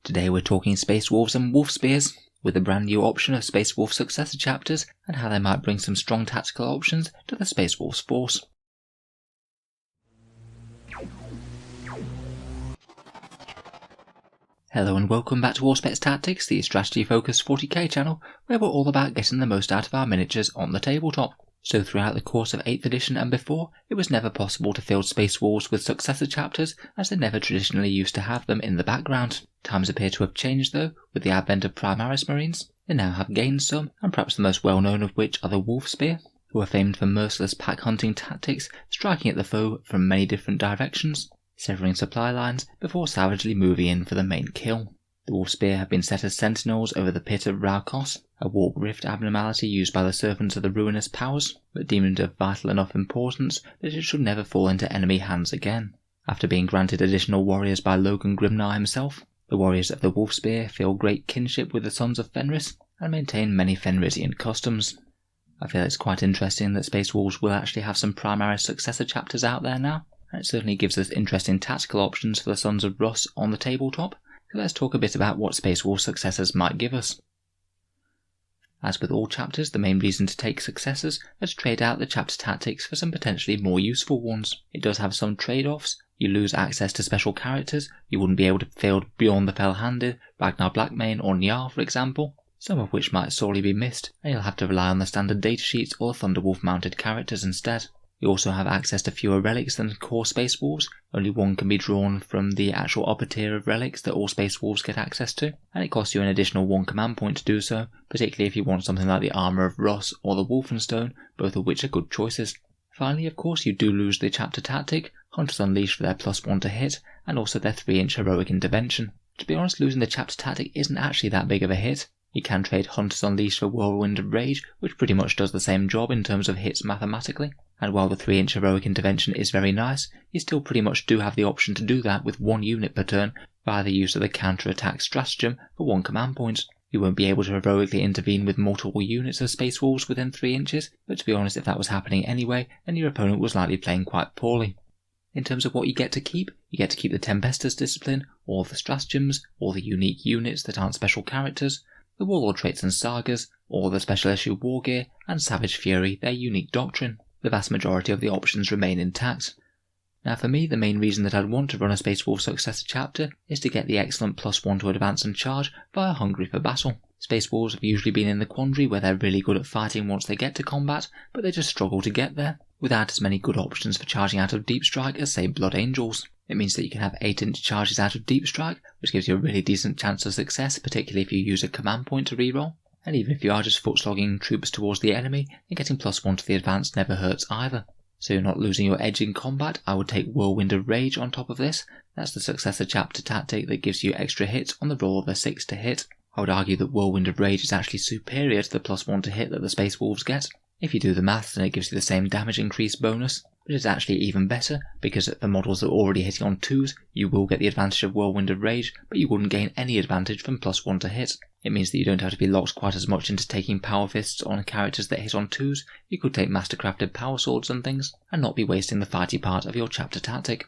Today we're talking Space Wolves and Wolfspears, with the brand new option of Space Wolf Successor chapters and how they might bring some strong tactical options to the Space Wolves force. Hello and welcome back to Auspex Tactics, the strategy focused 40k channel, where we're all about getting the most out of our miniatures on the tabletop. So throughout the course of 8th edition and before, it was never possible to field Space Wolves with Successor chapters, as they never traditionally used to have them in the background. Times appear to have changed though, with the advent of Primaris Marines. They now have gained some, and perhaps the most well known of which are the Wolfspear, who are famed for merciless pack hunting tactics, striking at the foe from many different directions, severing supply lines before savagely moving in for the main kill. The Wolfspear have been set as sentinels over the Pit of Raukos, a warp rift abnormality used by the Servants of the Ruinous Powers, but deemed of vital enough importance that it should never fall into enemy hands again. After being granted additional warriors by Logan Grimnar himself, the warriors of the Wolfspear feel great kinship with the Sons of Fenris and maintain many Fenrisian customs. I feel it's quite interesting that Space Wolves will actually have some Primaris Successor chapters out there now, and it certainly gives us interesting tactical options for the Sons of Rus on the tabletop. So let's talk a bit about what Space Wolf Successors might give us. As with all chapters, the main reason to take Successors is to trade out the chapter tactics for some potentially more useful ones. It does have some trade-offs. You lose access to special characters. You wouldn't be able to field Beyond the Fell-Handed, Ragnar Blackmane or Njal for example, some of which might sorely be missed, and you'll have to rely on the standard datasheets or the Thunderwolf mounted characters instead. You also have access to fewer relics than core Space Wolves. Only one can be drawn from the actual upper tier of relics that all Space Wolves get access to, and it costs you an additional 1 command point to do so, particularly if you want something like the Armour of Rus or the Wolfenstone, both of which are good choices. Finally, of course, you do lose the chapter tactic, Hunters Unleashed for their +1 to hit, and also their 3-inch heroic intervention. To be honest, losing the chapter tactic isn't actually that big of a hit. You can trade Hunters Unleashed for Whirlwind of Rage, which pretty much does the same job in terms of hits mathematically. And while the 3-inch heroic intervention is very nice, you still pretty much do have the option to do that with 1 unit per turn via the use of the counter-attack stratagem for 1 command point. You won't be able to heroically intervene with multiple units of Space Wolves within 3 inches, but to be honest, if that was happening anyway, then your opponent was likely playing quite poorly. In terms of what you get to keep the Tempestus Discipline, all the stratagems, all the unique units that aren't special characters, the Warlord traits and sagas, all the special issue war gear, and Savage Fury, their unique doctrine. The vast majority of the options remain intact. Now for me, the main reason that I'd want to run a Space Wolf Successor chapter is to get the excellent +1 to advance and charge via Hungry for Battle. Space Wolves have usually been in the quandary where they're really good at fighting once they get to combat, but they just struggle to get there, without as many good options for charging out of Deep Strike as say Blood Angels. It means that you can have 8-inch charges out of Deep Strike, which gives you a really decent chance of success, particularly if you use a command point to reroll. And even if you are just foot-slogging troops towards the enemy, then getting +1 to the advance never hurts either. So you're not losing your edge in combat, I would take Whirlwind of Rage on top of this. That's the Successor chapter tactic that gives you extra hits on the roll of a 6 to hit. I would argue that Whirlwind of Rage is actually superior to the +1 to hit that the Space Wolves get. If you do the maths, then it gives you the same damage increase bonus, but it's actually even better because for models that are already hitting on 2s, you will get the advantage of Whirlwind of Rage, but you wouldn't gain any advantage from +1 to hit. It means that you don't have to be locked quite as much into taking Power Fists on characters that hit on 2s. You could take Mastercrafted Power Swords and things, and not be wasting the fighty part of your chapter tactic.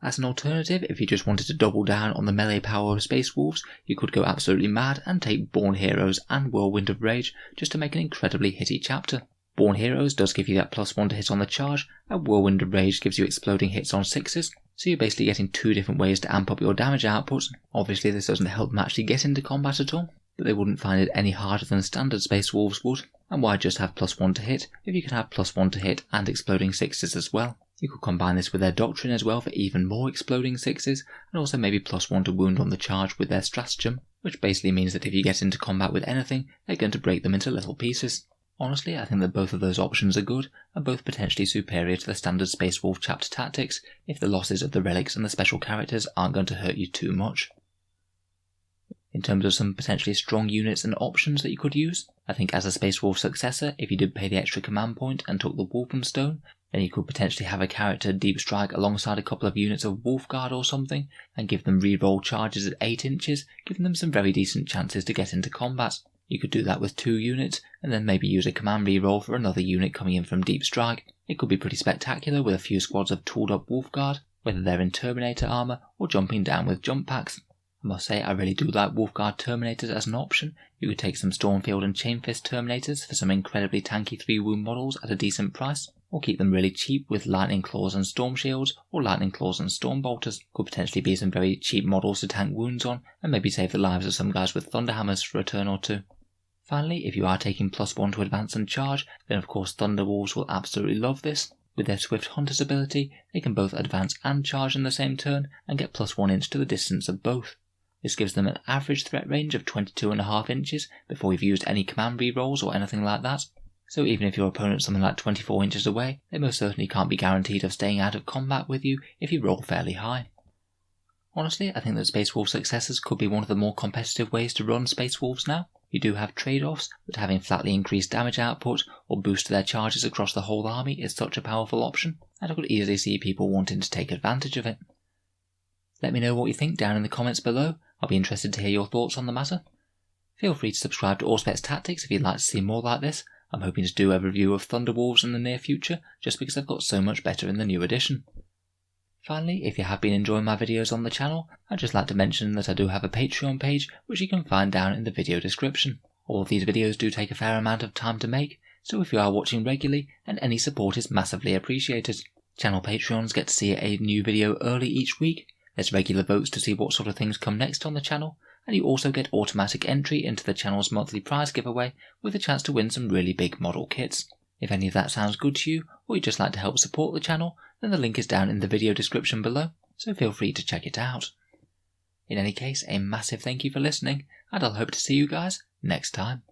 As an alternative, if you just wanted to double down on the melee power of Space Wolves, you could go absolutely mad and take Born Heroes and Whirlwind of Rage just to make an incredibly hitty chapter. Born Heroes does give you that +1 to hit on the charge, and Whirlwind of Rage gives you exploding hits on 6s, so you're basically getting 2 different ways to amp up your damage output. Obviously this doesn't help them actually get into combat at all, but they wouldn't find it any harder than standard Space Wolves would, and why just have +1 to hit if you can have +1 to hit and exploding 6s as well. You could combine this with their doctrine as well for even more exploding 6s, and also maybe +1 to wound on the charge with their stratagem, which basically means that if you get into combat with anything, they're going to break them into little pieces. Honestly, I think that both of those options are good, and both potentially superior to the standard Space Wolf chapter tactics, if the losses of the relics and the special characters aren't going to hurt you too much. In terms of some potentially strong units and options that you could use, I think as a Space Wolf Successor, if you did pay the extra command point and took the Wolfenstone, then you could potentially have a character Deep Strike alongside a couple of units of Wolfguard or something, and give them reroll charges at 8 inches, giving them some very decent chances to get into combat. You could do that with 2 units, and then maybe use a command reroll for another unit coming in from Deep Strike. It could be pretty spectacular with a few squads of tooled up Wolfguard, whether they're in Terminator armour or jumping down with jump packs. I must say I really do like Wolfguard Terminators as an option. You could take some Stormfield and Chainfist Terminators for some incredibly tanky 3-wound models at a decent price, or keep them really cheap with Lightning Claws and Storm Shields, or Lightning Claws and Storm Bolters. Could potentially be some very cheap models to tank wounds on, and maybe save the lives of some guys with Thunderhammers for a turn or two. Finally, if you are taking +1 to advance and charge, then of course Thunderwolves will absolutely love this. With their Swift Hunter's ability, they can both advance and charge in the same turn, and get +1 inch to the distance of both. This gives them an average threat range of 22.5 inches before you've used any command rerolls or anything like that, so even if your opponent's something like 24 inches away, they most certainly can't be guaranteed of staying out of combat with you if you roll fairly high. Honestly, I think that Space Wolf Successors could be one of the more competitive ways to run Space Wolves now. You do have trade-offs, but having flatly increased damage output or boost their charges across the whole army is such a powerful option, and I could easily see people wanting to take advantage of it. Let me know what you think down in the comments below. I'll be interested to hear your thoughts on the matter. Feel free to subscribe to Auspex Tactics if you'd like to see more like this. I'm hoping to do a review of Thunderwolves in the near future, just because I've got so much better in the new edition. Finally, if you have been enjoying my videos on the channel, I'd just like to mention that I do have a Patreon page which you can find down in the video description. All of these videos do take a fair amount of time to make, so if you are watching regularly, then any support is massively appreciated. Channel Patreons get to see a new video early each week, there's regular votes to see what sort of things come next on the channel, and you also get automatic entry into the channel's monthly prize giveaway with a chance to win some really big model kits. If any of that sounds good to you, or you'd just like to help support the channel, then the link is down in the video description below, so feel free to check it out. In any case, a massive thank you for listening, and I'll hope to see you guys next time.